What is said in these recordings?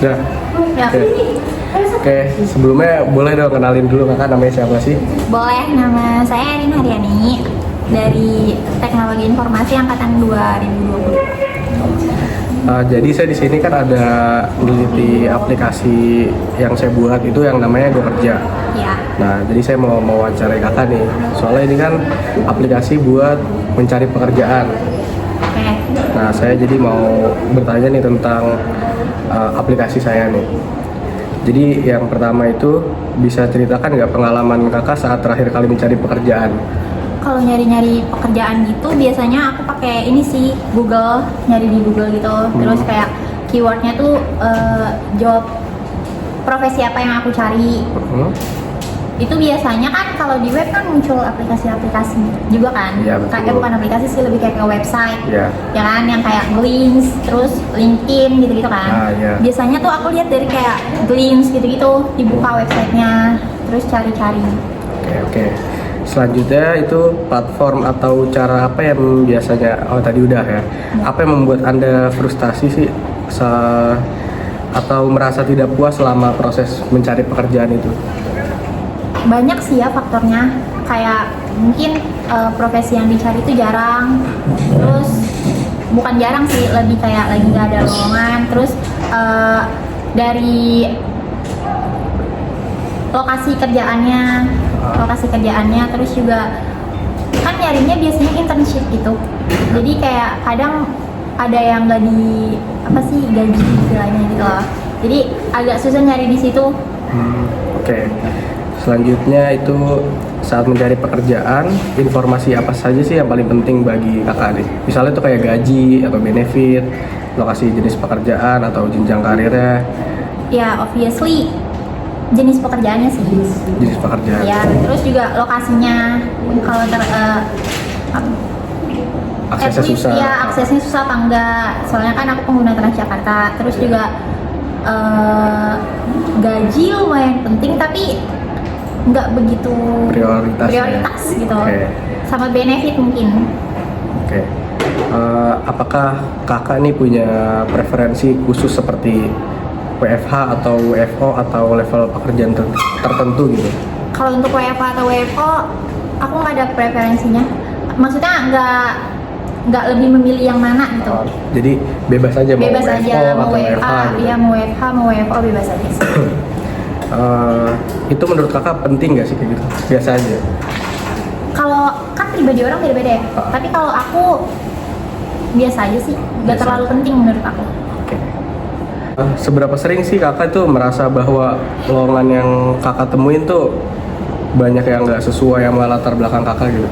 Udah. Ya. Oke, sebelumnya boleh dong kenalin dulu kakak namanya siapa sih? Boleh, nama saya Erin Haryani dari Teknologi Informasi Angkatan 2020. Jadi saya di sini kan ada meneliti aplikasi yang saya buat itu yang namanya GoKerja. Ya. Nah, jadi saya mau wawancarai kakak nih. Soalnya ini kan aplikasi buat mencari pekerjaan. Oke. Nah, saya jadi mau bertanya nih tentang aplikasi saya nih. Jadi yang pertama itu bisa ceritakan nggak pengalaman kakak saat terakhir kali mencari pekerjaan? Kalau nyari-nyari pekerjaan gitu biasanya aku pakai ini sih Google, nyari di Google gitu. Terus kayak keywordnya tuh job profesi apa yang aku cari. Itu biasanya kan kalau di web kan muncul aplikasi-aplikasi juga kan. Ya, betul. Bukan aplikasi sih, lebih kayak ke website. Ya. Ya kan, yang kayak Glints, terus LinkedIn gitu-gitu kan. Ya. Biasanya tuh aku lihat dari kayak Glints gitu-gitu, dibuka websitenya, terus cari-cari. Oke. Selanjutnya itu platform atau cara apa yang biasanya, tadi udah ya. Apa yang membuat Anda frustasi sih atau merasa tidak puas selama proses mencari pekerjaan itu? Banyak sih ya faktornya, kayak mungkin profesi yang dicari itu jarang, terus bukan jarang sih, lebih kayak lagi nggak ada lowongan, terus dari lokasi kerjaannya, terus juga kan nyarinya biasanya internship gitu, jadi kayak kadang ada yang nggak di gaji istilahnya gitu loh, jadi agak susah nyari di situ. Oke. Selanjutnya itu saat mencari pekerjaan, informasi apa saja sih yang paling penting bagi kakak nih? Misalnya itu kayak gaji atau benefit, lokasi jenis pekerjaan atau jenjang karirnya. Ya, obviously jenis pekerjaannya sih. Jenis pekerjaan. Ya, terus juga lokasinya. Kalau Aksesnya susah. Ya, aksesnya susah apa enggak? Soalnya kan aku pengguna Transjakarta. Terus juga gaji lumayan penting, tapi nggak begitu prioritas gitu. Okay. Sama benefit mungkin. Oke. Apakah kakak nih punya preferensi khusus seperti WFH atau WFO atau level pekerjaan tertentu gitu? Kalau untuk WFH atau WFO, aku nggak ada preferensinya. Maksudnya nggak lebih memilih yang mana gitu. Jadi bebas aja mau bebas WFO aja, mau atau WFH, gitu? iya mau WFH, mau WFO bebas aja sih. Itu menurut kakak penting nggak sih kayak gitu? Biasa aja? Kalau kan pribadi orang beda-beda ya. Tapi kalau aku biasa aja sih, nggak terlalu penting menurut aku. Oke. Seberapa sering sih kakak tuh merasa bahwa lowongan yang kakak temuin tuh banyak yang nggak sesuai sama latar belakang kakak gitu?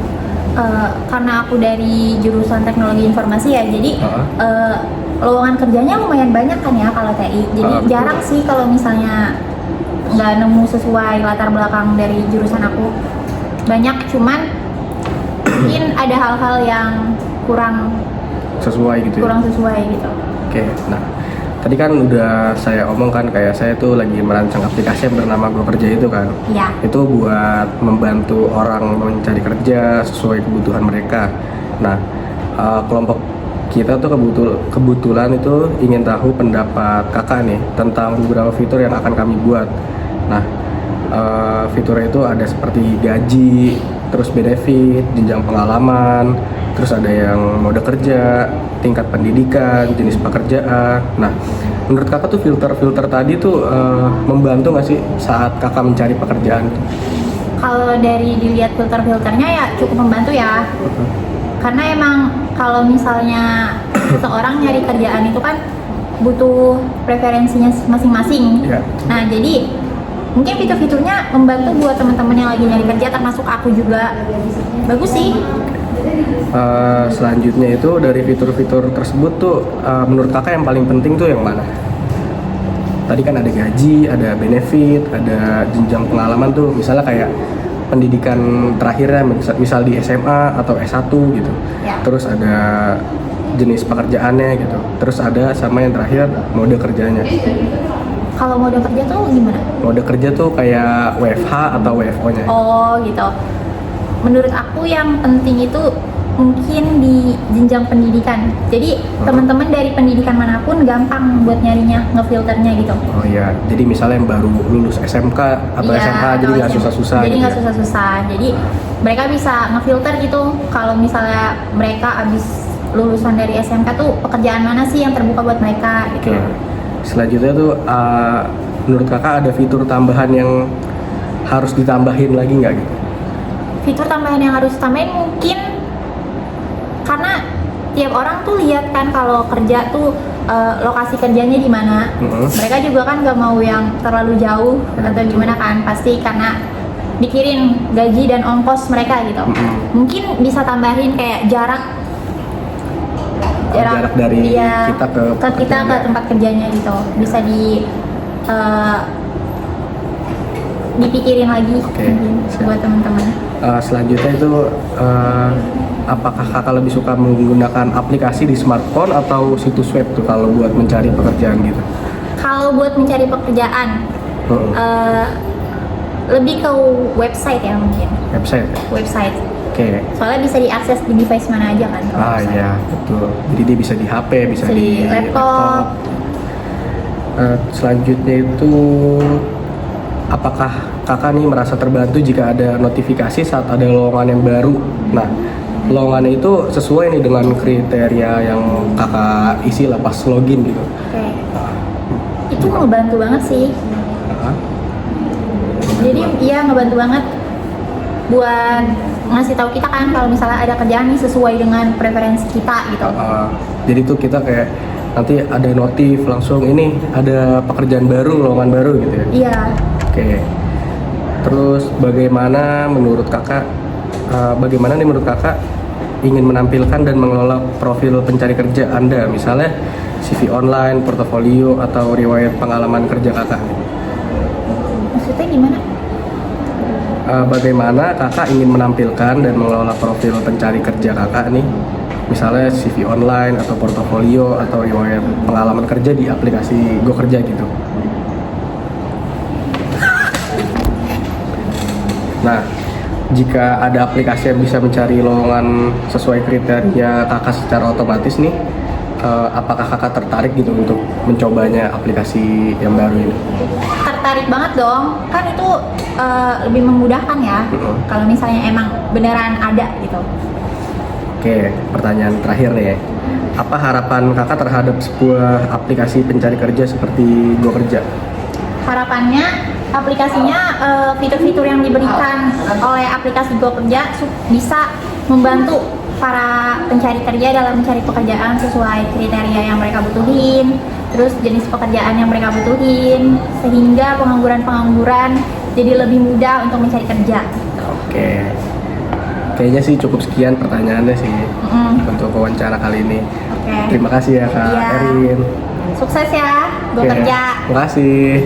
Karena aku dari jurusan teknologi informasi ya, jadi lowongan kerjanya lumayan banyak kan ya kalau TI. Jadi jarang sih kalau misalnya nggak nemu sesuai latar belakang dari jurusan aku. Banyak, cuman mungkin ada hal-hal yang kurang sesuai gitu. Kurang sesuai gitu. Oke, nah tadi kan udah saya omongkan kayak saya tuh lagi merancang aplikasi yang bernama GoKerja itu kan. Iya. Itu buat membantu orang mencari kerja sesuai kebutuhan mereka. Nah, kelompok kita tuh kebetulan itu ingin tahu pendapat kakak nih tentang beberapa fitur yang akan kami buat. Nah, fiturnya itu ada seperti gaji, terus benefit, jenjang pengalaman, terus ada yang mode kerja, tingkat pendidikan, jenis pekerjaan. Nah, menurut kakak tuh filter-filter tadi tuh membantu nggak sih saat kakak mencari pekerjaan? Kalau dari dilihat filter-filternya ya cukup membantu ya. Karena emang kalau misalnya seseorang nyari kerjaan itu kan butuh preferensinya masing-masing. Yeah. Nah, jadi mungkin fitur-fiturnya membantu buat teman-teman yang lagi nyari kerja, termasuk aku juga. Bagus sih. Selanjutnya itu dari fitur-fitur tersebut tuh menurut kakak yang paling penting tuh yang mana? Tadi kan ada gaji, ada benefit, ada jenjang pengalaman tuh, misalnya kayak pendidikan terakhirnya misal di SMA atau S1 gitu. Ya. Terus ada jenis pekerjaannya gitu. Terus ada sama yang terakhir mode kerjanya. Kalau mode kerja tuh gimana? Mode kerja tuh kayak WFH atau WFO-nya. Oh gitu. Menurut aku yang penting itu mungkin di jenjang pendidikan. Jadi teman-teman dari pendidikan manapun gampang buat nyarinya, ngefilternya gitu. Oh iya, jadi misalnya yang baru lulus SMK atau Iya, SMA jadi atau nggak susah-susah. Jadi gitu nggak ya? susah-susah. Jadi mereka bisa ngefilter gitu. Kalau misalnya mereka abis lulusan dari SMK tuh pekerjaan mana sih yang terbuka buat mereka gitu. Oke. Selanjutnya tuh menurut kakak ada fitur tambahan yang harus ditambahin lagi nggak gitu? Fitur tambahan yang harus tambahin mungkin karena tiap orang tuh lihat kan kalau kerja tuh lokasi kerjanya di mana. Mereka juga kan nggak mau yang terlalu jauh atau gimana kan, pasti karena mikirin gaji dan ongkos mereka gitu. Mungkin bisa tambahin kayak jarak dari iya, kita ke kita ke tempat kerjanya gitu. Bisa dipikirin lagi. Oke, siap. Buat teman-teman. Selanjutnya itu apakah kakak lebih suka menggunakan aplikasi di smartphone atau situs web tuh kalau buat mencari pekerjaan gitu? Kalau buat mencari pekerjaan lebih ke website ya mungkin. Website. Website. Oke. Soalnya bisa diakses di device mana aja kan. Iya betul. Jadi dia bisa di HP, bisa di laptop. Selanjutnya itu apakah kakak nih merasa terbantu jika ada notifikasi saat ada lowongan yang baru? Nah, lowongannya itu sesuai nih dengan kriteria yang kakak isi lah pas login gitu. Oke. Itu ngebantu banget sih. Jadi iya ngebantu banget buat ngasih tahu kita kan kalau misalnya ada kerjaan nih sesuai dengan preferensi kita gitu. Jadi tuh kita kayak nanti ada notif langsung ini ada pekerjaan baru, lowongan baru gitu ya. Iya. Oke. Terus bagaimana menurut kakak ingin menampilkan dan mengelola profil pencari kerja Anda, misalnya CV online, portofolio atau riwayat pengalaman kerja kakak? Maksudnya gimana? Bagaimana kakak ingin menampilkan dan mengelola profil pencari kerja kakak nih, misalnya CV online atau portofolio atau riwayat pengalaman kerja di aplikasi GoKerja gitu. Nah, jika ada aplikasi yang bisa mencari lowongan sesuai kriteria kakak secara otomatis nih, apakah kakak tertarik gitu untuk mencobanya aplikasi yang baru ini? Tertarik banget dong, kan itu lebih memudahkan ya. Kalau misalnya emang beneran ada gitu. Oke, pertanyaan terakhir nih ya. Apa harapan kakak terhadap sebuah aplikasi pencari kerja seperti GoKerja? Harapannya aplikasinya fitur-fitur yang diberikan oleh aplikasi GoKerja bisa membantu para pencari kerja dalam mencari pekerjaan sesuai kriteria yang mereka butuhin, terus jenis pekerjaan yang mereka butuhin, sehingga pengangguran-pengangguran jadi lebih mudah untuk mencari kerja. Oke, kayaknya sih cukup sekian pertanyaannya sih untuk wawancara kali ini. Oke. Terima kasih ya Kak Iya. Erin. Sukses ya, GoKerja. Terima kasih.